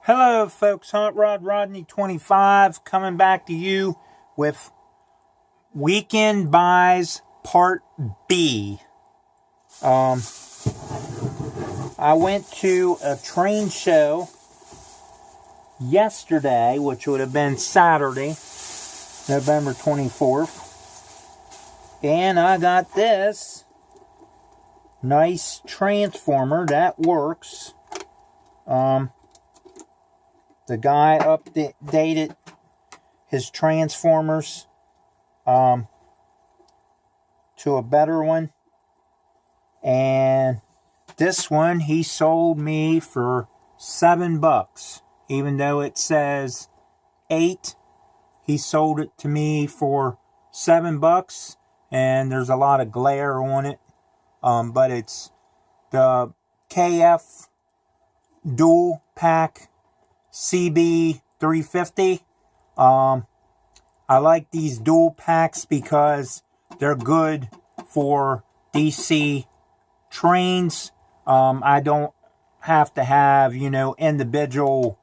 Hello folks, Hot Rod Rodney 25 coming back to you with Weekend Buys Part B. I went to a train show yesterday, which would have been Saturday, November 24th. And I got this nice transformer that works. The guy updated his transformers to a better one. And this one he sold me for $7. Even though it says 8, he sold it to me for $7. And there's a lot of glare on it. But it's the KF Dual Pack CB350. I like these dual packs because they're good for DC trains. I don't have to have, individual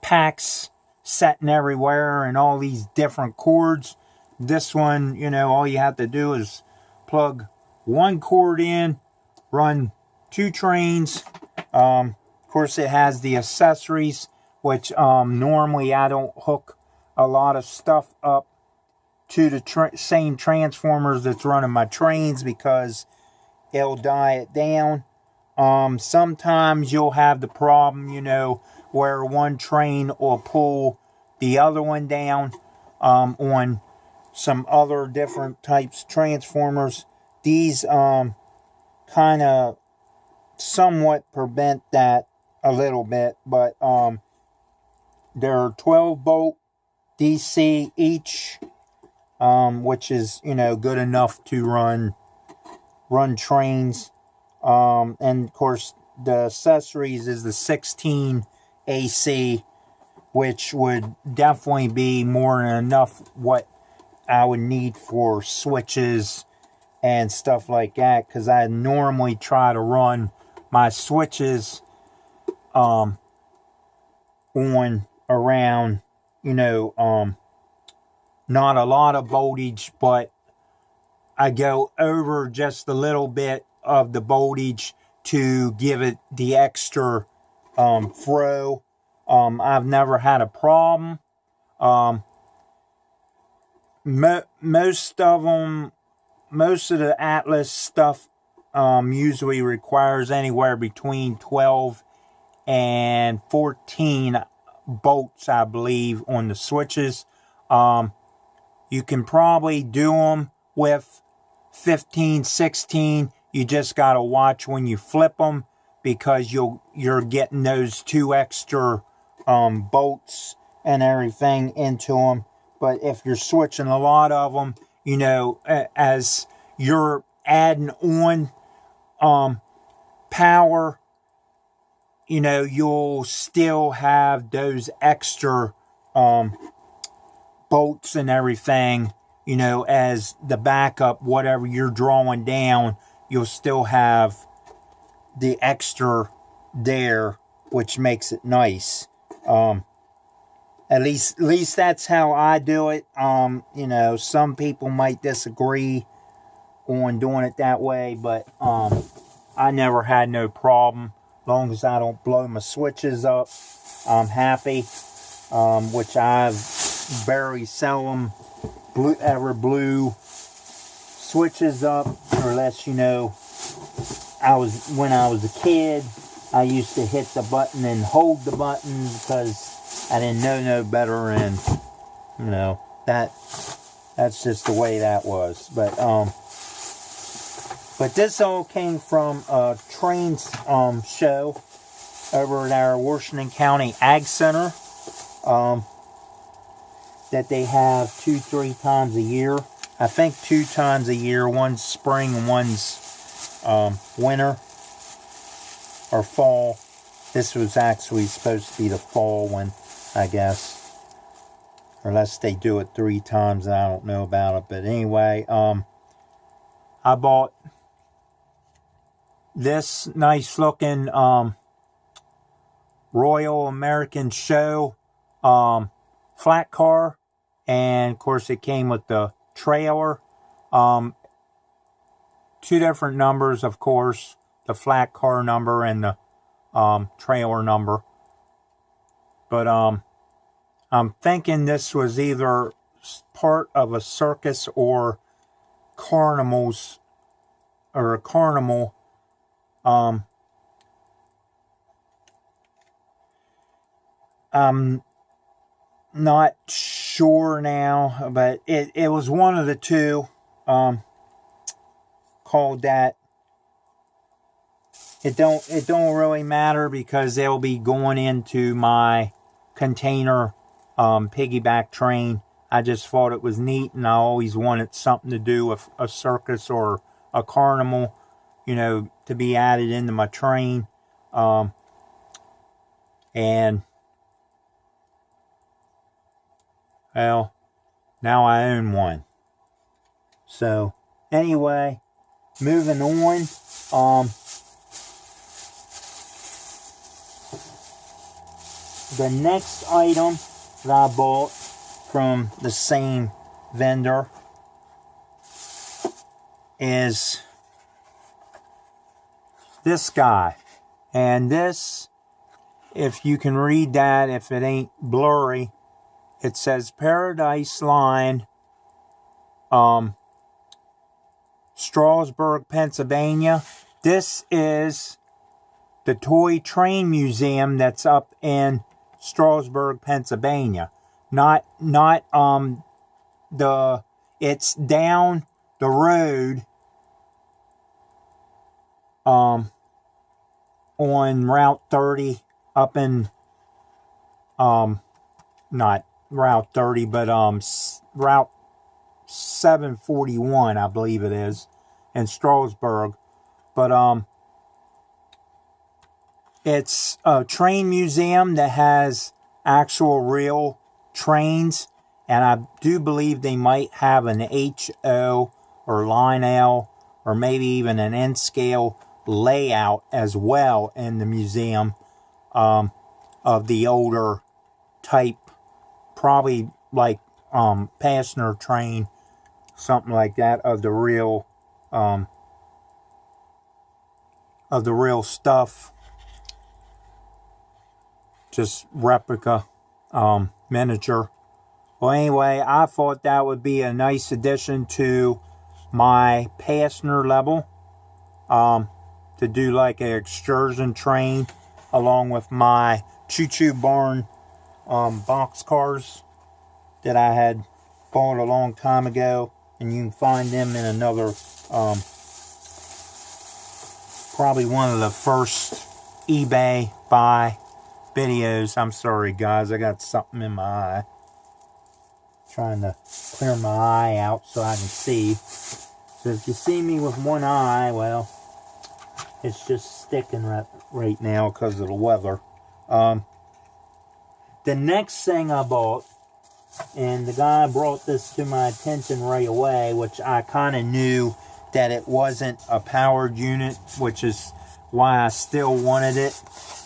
packs setting everywhere and all these different cords. This one, all you have to do is plug one cord in, run 2 trains. Of course, it has the accessories, which normally I don't hook a lot of stuff up to the same transformers that's running my trains because it'll die it down. Sometimes you'll have the problem, where one train will pull the other one down on some other different types of transformers. These kind of somewhat prevent that a little bit, but they're 12 volt DC each, which is good enough to run trains. And of course the accessories is the 16 AC, which would definitely be more than enough what I would need for switches and stuff like that, because I normally try to run my switches on around not a lot of voltage, but I go over just a little bit of the voltage to give it the extra throw. I've never had a problem. Most of the Atlas stuff usually requires anywhere between 12 and 14 bolts, I believe, on the switches. You can probably do them with 15, 16. You just got to watch when you flip them, because you're getting those 2 extra bolts and everything into them. But if you're switching a lot of them, as you're adding on power, you'll still have those extra bolts and everything, as the backup. Whatever you're drawing down, you'll still have the extra there, which makes it nice. At least that's how I do it. Some people might disagree on doing it that way, but I never had no problem. Long as I don't blow my switches up, I'm happy. Which I've very seldom ever blew switches up, unless when I was a kid, I used to hit the button and hold the button because I didn't know no better, and that's just the way that was. But this all came from a train show over at our Washington County Ag Center that they have 2-3 times a year. I think 2 times a year. One's spring and one's winter or fall. This was actually supposed to be the fall one, I guess. Unless they do it 3 times, and I don't know about it. But anyway, I bought this nice looking Royal American Show flat car, and of course it came with the trailer. Two different numbers, of course, the flat car number and the trailer number. But I'm thinking this was either part of a circus or carnivals or a carnival. I'm not sure now, but it was one of the two called that. It don't really matter because they'll be going into my container piggyback train. I just thought it was neat, and I always wanted something to do with a circus or a carnival, you know, to be added into my train. And well, now I own one. So anyway, moving on. The next item that I bought from the same vendor is this guy. And this, if you can read that, if it ain't blurry, it says Paradise Line, Strasburg, Pennsylvania. This is the toy train museum that's up in Strasburg, Pennsylvania. It's down the road on Route 30 up in not Route 30, but Route 741, I believe it is, in Strasburg. But it's a train museum that has actual real trains, and I do believe they might have an HO or Line L or maybe even an N-scale layout as well in the museum of the older type, probably like passenger train, something like that, of the real stuff, just replica, miniature. Well, anyway, I thought that would be a nice addition to my passenger level, to do like an excursion train along with my choo-choo barn box cars that I had bought a long time ago, and you can find them in another probably one of the first eBay buy videos. I'm sorry guys, I got something in my eye, trying to clear my eye out so I can see. So if you see me with one eye, well, it's just sticking right now because of the weather. The next thing I bought, and the guy brought this to my attention right away, which I kind of knew that it wasn't a powered unit, which is why I still wanted it,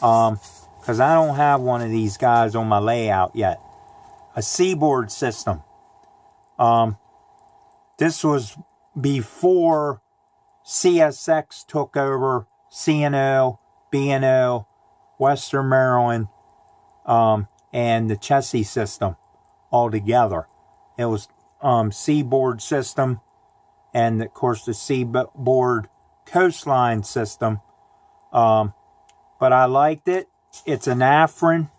because I don't have one of these guys on my layout yet. A Seaboard system. This was before CSX took over C&O, B&O, Western Maryland, and the Chessie system altogether. It was Seaboard system, and of course the Seaboard Coastline system. But I liked it. It's an Afrin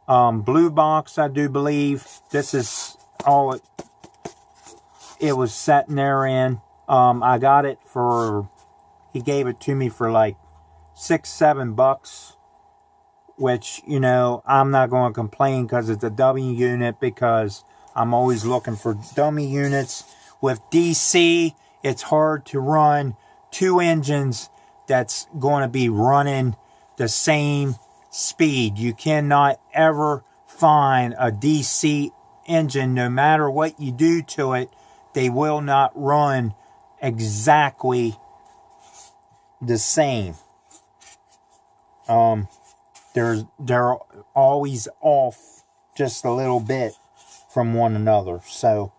blue box, I do believe. This is all it was sitting there in. I got it for, he gave it to me for like $6-7, which, you know, I'm not going to complain because it's a dummy unit, because I'm always looking for dummy units. With DC, it's hard to run two engines that's going to be running the same speed. You cannot ever find a DC engine, no matter what you do to it, they will not run exactly the same. they're always off just a little bit from one another. So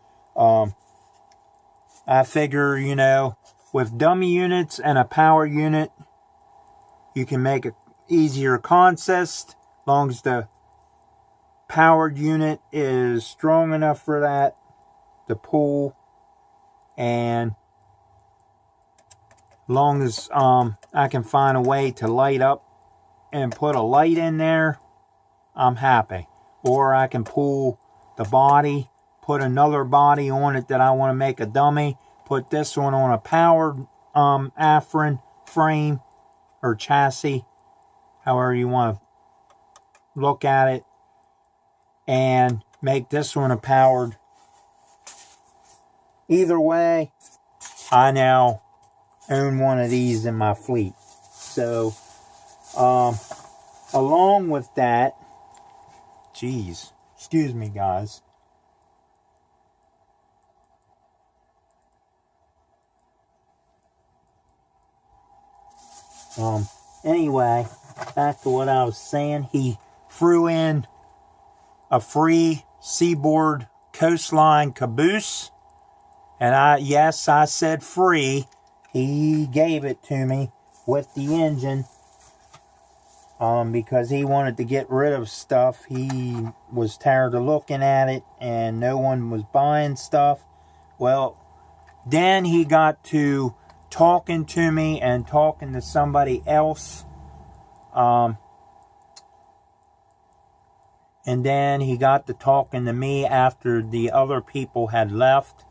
I figure, you know, with dummy units and a power unit, you can make it easier consist, as long as the powered unit is strong enough for that to pull, and long as I can find a way to light up and put a light in there, I'm happy. Or I can pull the body, put another body on it that I want to make a dummy, put this one on a powered Afrin frame or chassis, however you want to look at it, and make this one a powered. Either way, I now own one of these in my fleet. So along with that, geez, excuse me guys, anyway, back to what I was saying. He threw in a free Seaboard Coastline caboose, and I said free. He gave it to me with the engine because he wanted to get rid of stuff. He was tired of looking at it and no one was buying stuff. Well, then he got to talking to me and talking to somebody else. And then he got to talking to me after the other people had left.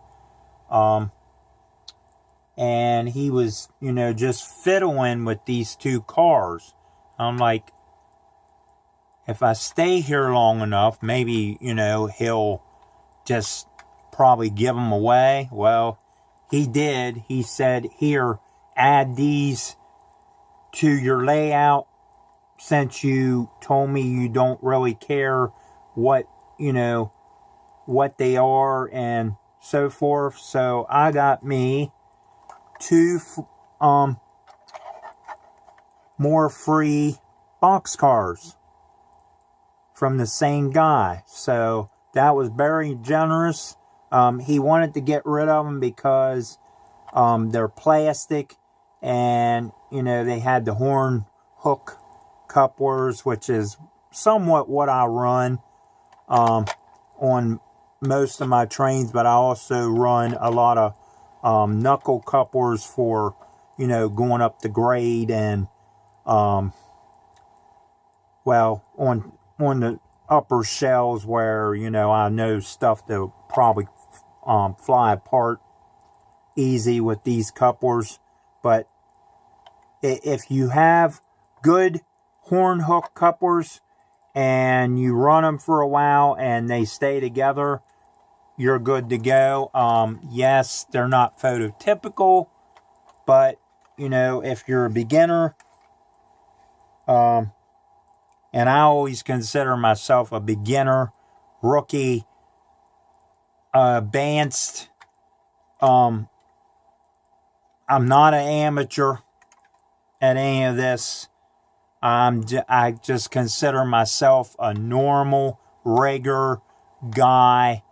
And he was, you know, just fiddling with these two cars. I'm like, if I stay here long enough, maybe, you know, he'll just probably give them away. Well, he did. He said, here, add these to your layout, since you told me you don't really care what, you know, what they are and so forth. So I got me two more free boxcars from the same guy. So that was very generous. He wanted to get rid of them because they're plastic, and, you know, they had the horn hook couplers, which is somewhat what I run on most of my trains, but I also run a lot of knuckle couplers for, you know, going up the grade, and well, on the upper shells where, you know, I know stuff that will probably fly apart easy with these couplers. But if you have good horn hook couplers and you run them for a while and they stay together, you're good to go. Yes, they're not phototypical, but, you know, if you're a beginner, and I always consider myself a beginner, rookie, advanced. I'm not an amateur at any of this. I just consider myself a normal, regular guy,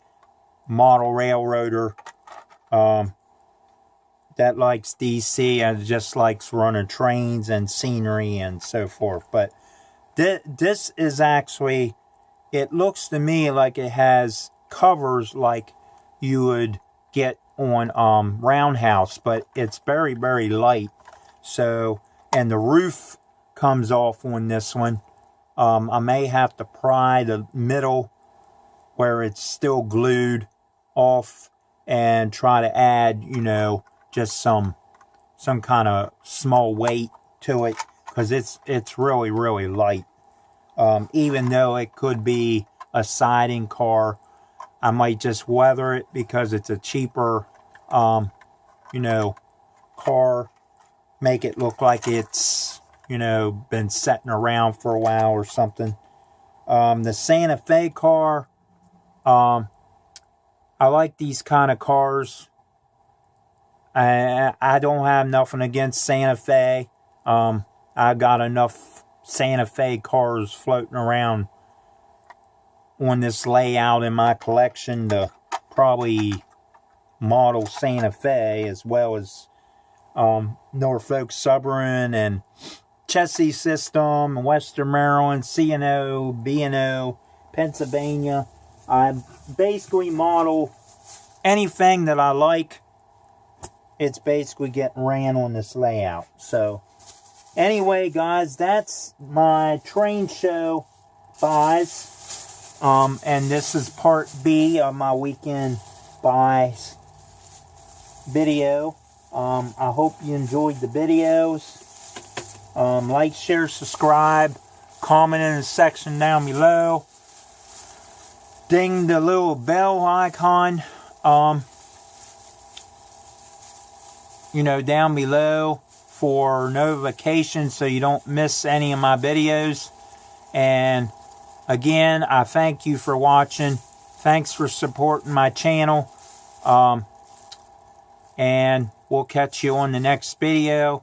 model railroader that likes DC and just likes running trains and scenery and so forth. But this is actually, it looks to me like it has covers like you would get on Roundhouse, but it's very, very light. So, and the roof comes off on this one. I may have to pry the middle where it's still glued off and try to add, you know, just some kind of small weight to it, because it's really, really light. Even though it could be a siding car, I might just weather it because it's a cheaper, you know, car. Make it look like it's, you know, been sitting around for a while or something. The Santa Fe car, I like these kind of cars. I don't have nothing against Santa Fe. I got enough Santa Fe cars floating around on this layout in my collection. The probably model Santa Fe, as well as Norfolk Southern and Chassis System, Western Maryland, C&O, B&O, Pennsylvania. I basically model anything that I like. It's basically getting ran on this layout. So anyway, guys, that's my train show buys. And this is part B of my weekend buys video. I hope you enjoyed the videos. Like, share, subscribe, comment in the section down below. Ding the little bell icon, down below for notifications so you don't miss any of my videos. And again, I thank you for watching. Thanks for supporting my channel. And we'll catch you on the next video.